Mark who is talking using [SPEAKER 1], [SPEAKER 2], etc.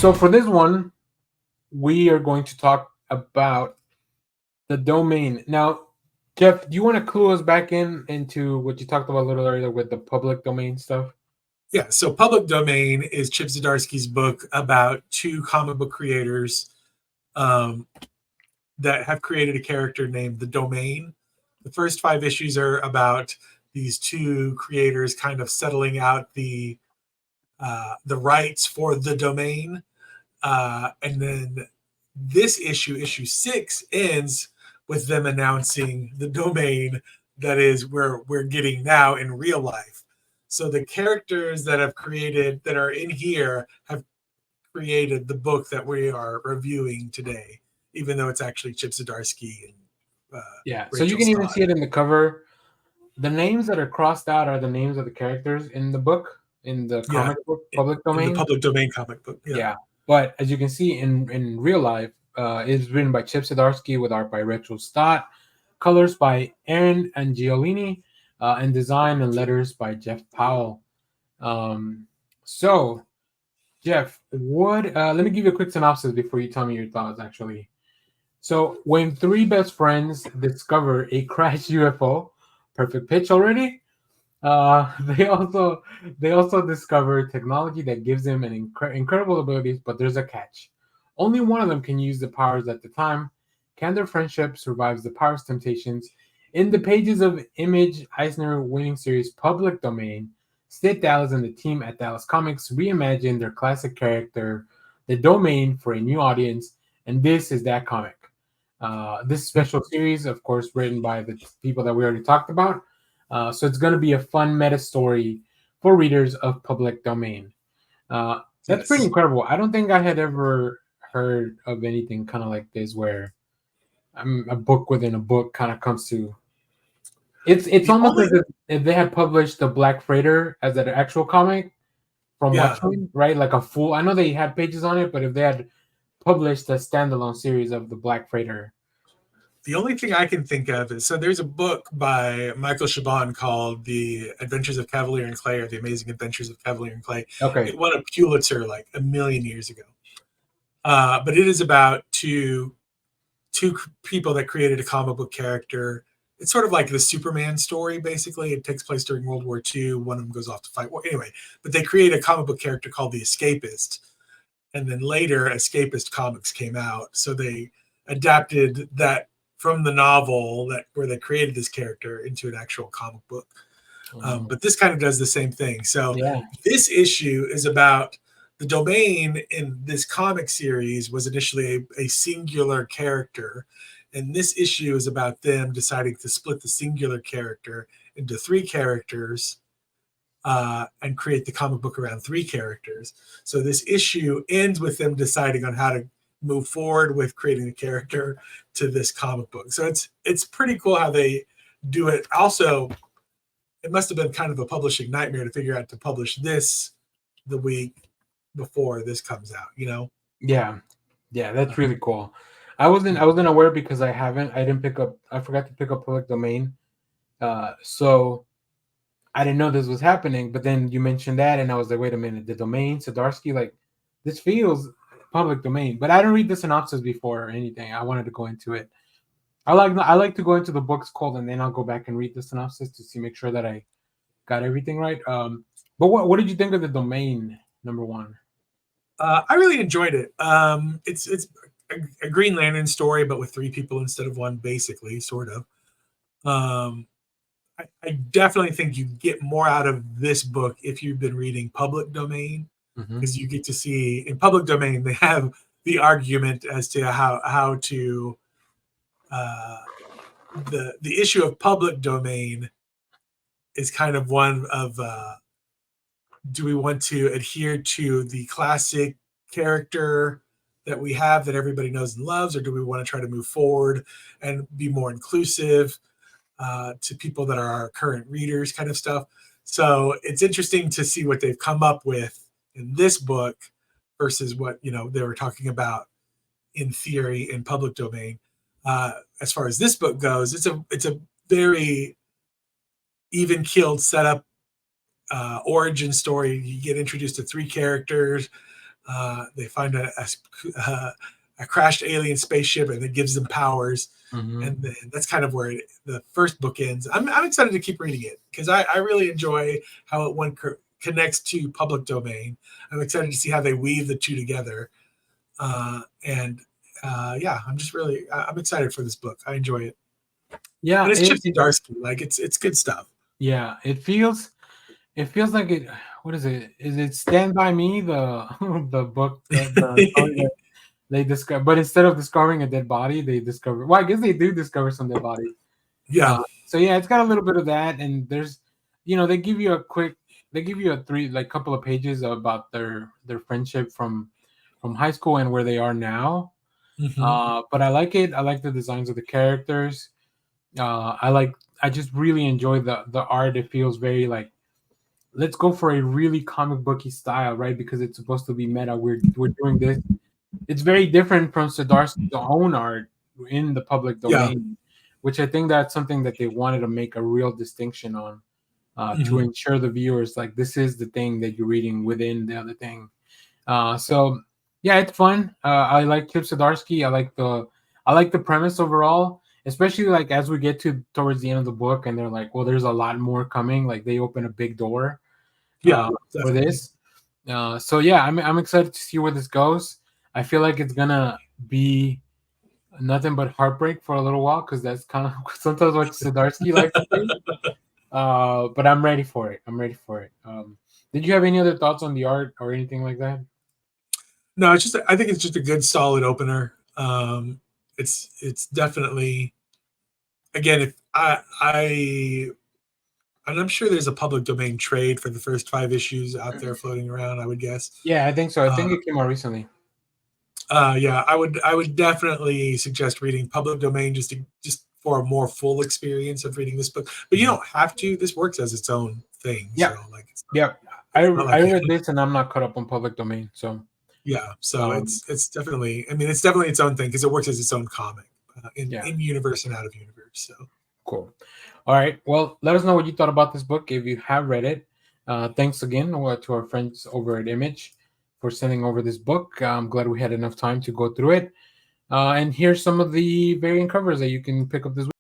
[SPEAKER 1] So for this one, we are going to talk about the domain. Now, Jeff, do you want to clue us back into what you talked about a little earlier with the public domain stuff?
[SPEAKER 2] Yeah, so Public Domain is Chip Zdarsky's book about two comic book creators that have created a character named the Domain. The first 5 issues are about these two creators kind of settling out the rights for the domain, and then this issue 6, ends with them announcing the domain that is where we're getting now in real life. So the characters that are in here have created the book that we are reviewing today, even though it's actually Chip Zdarsky and
[SPEAKER 1] Yeah, so you
[SPEAKER 2] Rachel
[SPEAKER 1] can even
[SPEAKER 2] Stott.
[SPEAKER 1] see it in the cover. The names that are crossed out are the names of the characters in the book, in the comic book, public
[SPEAKER 2] in the
[SPEAKER 1] domain.
[SPEAKER 2] Public Domain comic book.
[SPEAKER 1] Yeah. But as you can see in real life, it's written by Chip Zdarsky with art by RACHAEL STOTT, colors by EREN ANGIOLINI, and design and letters by Jeff Powell. So, Jeff, let me give you a quick synopsis before you tell me your thoughts, actually. So, when 3 best friends discover a crashed UFO, perfect pitch already. They also discover technology that gives them an incredible abilities, but there's a catch. Only one of them can use the powers at the time. Can their friendship survive the power's temptations? In the pages of Image Eisner-winning series Public Domain, Syd Dallas and the team at Dallas Comics reimagine their classic character, the Domain, for a new audience, and this is that comic. This special series, of course, written by the people that we already talked about. So it's going to be a fun meta story for readers of Public Domain. That's pretty incredible. I don't think I had ever heard of anything kind of like this where a book within a book kind of comes to. It's almost as if they had published the Black Freighter as an actual comic from Watchmen, right? Like a full. I know they had pages on it, but if they had published a standalone series of the Black Freighter.
[SPEAKER 2] The only thing I can think of is, so there's a book by Michael Chabon called The Adventures of Cavalier and Clay, or The Amazing Adventures of Cavalier and Clay.
[SPEAKER 1] Okay.
[SPEAKER 2] It won a Pulitzer like a million years ago. But it is about two people that created a comic book character. It's sort of like the Superman story, basically. It takes place during World War II. One of them goes off to fight. Well, anyway, but they create a comic book character called the Escapist. And then later, Escapist comics came out. So they adapted that from the novel where they created this character into an actual comic book. But this kind of does the same thing. So this issue is about the Domain in this comic series was initially a singular character. And this issue is about them deciding to split the singular character into 3 characters and create the comic book around 3 characters. So this issue ends with them deciding on how to move forward with creating a character to this comic book. So it's pretty cool how they do it. Also, it must have been kind of a publishing nightmare to figure out to publish this the week before this comes out, you know?
[SPEAKER 1] Yeah, that's really cool. I wasn't aware because I forgot to pick up Public Domain. So I didn't know this was happening, but then you mentioned that and I was like, wait a minute, the Domain, Zdarsky, like this feels Public Domain, but I didn't read the synopsis before or anything. I wanted to go into it. I like to go into the books cold and then I'll go back and read the synopsis to make sure that I got everything right. But what did you think of the Domain number 1?
[SPEAKER 2] I really enjoyed it. It's a Green Lantern story, but with 3 people instead of 1, basically, sort of. I definitely think you get more out of this book if you've been reading Public Domain, because you get to see in Public Domain they have the argument as to how to the issue of Public Domain is kind of one of do we want to adhere to the classic character that we have that everybody knows and loves, or do we want to try to move forward and be more inclusive to people that are our current readers, kind of stuff. So it's interesting to see what they've come up with in this book versus what they were talking about in theory in Public Domain. As far as this book goes, it's a very even-keeled setup origin story. You get introduced to 3 characters. They find a crashed alien spaceship, and it gives them powers.
[SPEAKER 1] Mm-hmm.
[SPEAKER 2] And then that's kind of where the first book ends. I'm excited to keep reading it because I really enjoy how one connects to public domain. I'm excited to see how they weave the two together. Yeah, I'm excited for this book. I enjoy it.
[SPEAKER 1] Yeah,
[SPEAKER 2] And it's CHIP ZDARSKY. Like it's good stuff.
[SPEAKER 1] Yeah, it feels like it. What is it? Is it Stand By Me, the the book, the story that they discover? But instead of discovering a dead body, they discover. Well, I guess they do discover some dead body.
[SPEAKER 2] Yeah.
[SPEAKER 1] So yeah, it's got a little bit of that, and there's, they give you a couple of pages about their friendship from high school and where they are now.
[SPEAKER 2] Mm-hmm.
[SPEAKER 1] But I like it. I like the designs of the characters. I just really enjoy the art. It feels very like, let's go for a really comic booky style, right? Because it's supposed to be meta. We're doing this. It's very different from Zdarsky's own art in the public
[SPEAKER 2] Yeah.
[SPEAKER 1] domain, which I think that's something that they wanted to make a real distinction on, to
[SPEAKER 2] Mm-hmm.
[SPEAKER 1] ensure the viewers like this is the thing that you're reading within the other thing. So yeah, it's fun. I like CHIP ZDARSKY. I like the premise overall, especially like as we get towards the end of the book, and they're like, well, there's a lot more coming. Like they open a big door
[SPEAKER 2] Yeah.
[SPEAKER 1] for
[SPEAKER 2] Definitely.
[SPEAKER 1] this. So yeah, I'm excited to see where this goes. I feel like it's gonna be nothing but heartbreak for a little while, because that's kind of sometimes what Zdarsky likes to do. But I'm ready for it. Did you have any other thoughts on the art or anything like that?
[SPEAKER 2] No, I think it's just a good solid opener. It's definitely, again, if and I'm sure there's a public domain trade for the first 5 issues out there floating around, I would guess.
[SPEAKER 1] Yeah, I think so. I think it came out recently.
[SPEAKER 2] Yeah, I would definitely suggest reading public domain just for a more full experience of reading this book. But you don't have to. This works as its own thing.
[SPEAKER 1] Yeah.
[SPEAKER 2] So like
[SPEAKER 1] Yeah. I
[SPEAKER 2] like
[SPEAKER 1] read this and I'm not caught up on public domain. So
[SPEAKER 2] yeah, so it's definitely, I mean, it's definitely its own thing because it works as its own comic in universe and out of universe. So
[SPEAKER 1] cool. All right. Well, let us know what you thought about this book if you have read it. Thanks again to our friends over at Image for sending over this book. I'm glad we had enough time to go through it. And here's some of the variant covers that you can pick up this week.